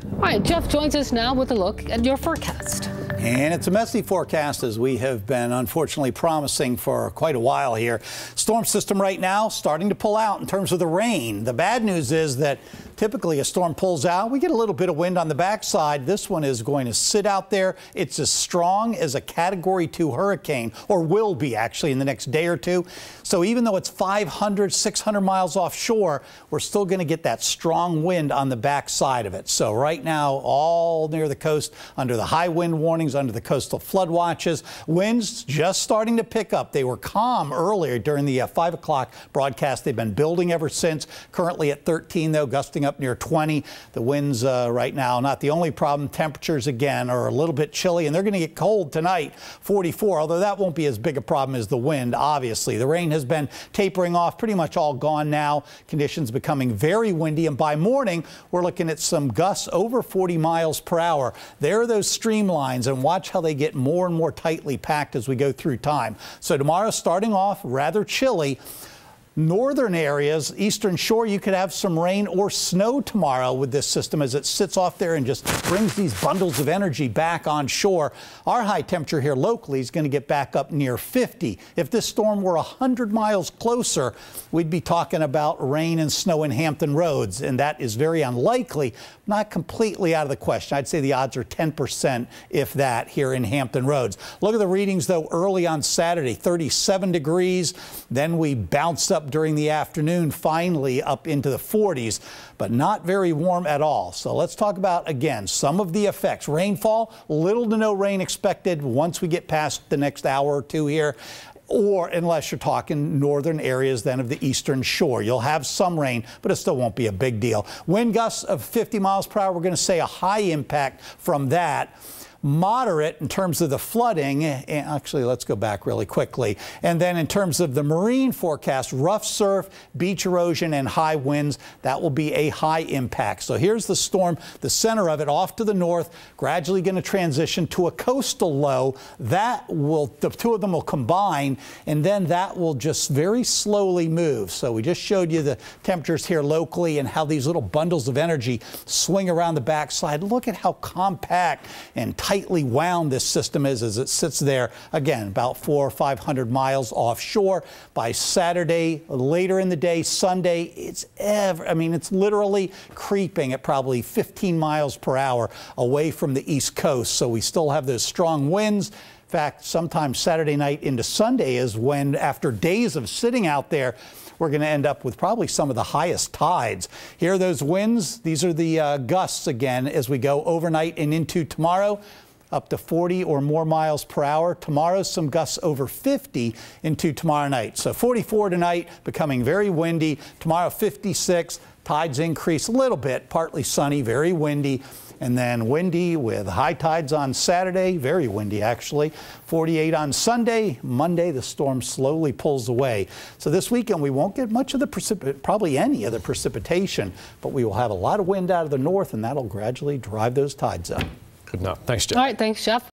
All right, Jeff joins us now with a look at your forecast. And it's a messy forecast, as we have been unfortunately promising for quite a while here. Storm system right now starting to pull out in terms of the rain. The bad news is that typically a storm pulls out, we get a little bit of wind on the backside. This one is going to sit out there. It's as strong as a Category 2 hurricane, or will be actually in the next day or two. So even though it's 500, 600 miles offshore, we're still going to get that strong wind on the backside of it. So right now, all near the coast, under the high wind warnings, under the coastal flood watches, winds just starting to pick up. They were calm earlier during the 5 o'clock broadcast. They've been building ever since. Currently at 13, though, gusting up near 20. The winds right now, not the only problem. Temperatures again are a little bit chilly, and they're going to get cold tonight, 44, although that won't be as big a problem as the wind, obviously. The rain has been tapering off, pretty much all gone now. Conditions becoming very windy, and by morning, we're looking at some gusts over 40 miles per hour. There are those streamlines, and watch how they get more and more tightly packed as we go through time. So tomorrow starting off rather chilly. Northern areas, eastern shore, you could have some rain or snow tomorrow with this system as it sits off there and just brings these bundles of energy back on shore. Our high temperature here locally is going to get back up near 50. If this storm were 100 miles closer, we'd be talking about rain and snow in Hampton Roads, and that is very unlikely, not completely out of the question. I'd say the odds are 10%, if that, here in Hampton Roads. Look at the readings, though, early on Saturday, 37 degrees. Then we bounced up during the afternoon, finally up into the 40s, but not very warm at all. So let's talk about, again, some of the effects. Rainfall, little to no rain expected once we get past the next hour or two here, or unless you're talking northern areas then of the eastern shore. You'll have some rain, but it still won't be a big deal. Wind gusts of 50 miles per hour, we're going to say a high impact from that. Moderate in terms of the flooding. Actually, let's go back really quickly. And then in terms of the marine forecast, rough surf, beach erosion, and high winds, that will be a high impact. So here's the storm, the center of it off to the north, gradually going to transition to a coastal low. That will, the two of them will combine, and then that will just very slowly move. So we just showed you the temperatures here locally and how these little bundles of energy swing around the backside. Look at how compact and tightly wound this system is as it sits there, again, about 400 or 500 miles offshore. By Saturday, later in the day, Sunday, it's literally creeping at probably 15 miles per hour away from the East Coast. So we still have those strong winds. In fact, sometime Saturday night into Sunday is when, after days of sitting out there, we're going to end up with probably some of the highest tides. Here are those winds. These are the gusts again as we go overnight and into tomorrow. Up to 40 or more miles per hour. Tomorrow, some gusts over 50 into tomorrow night. So 44 tonight, becoming very windy. Tomorrow, 56. Tides increase a little bit, partly sunny, very windy. And then windy with high tides on Saturday, very windy actually. 48 on Sunday. Monday, the storm slowly pulls away. So this weekend, we won't get much of the probably any of the precipitation, but we will have a lot of wind out of the north, and that'll gradually drive those tides up. Good enough. Thanks, Jeff. All right, thanks, Jeff.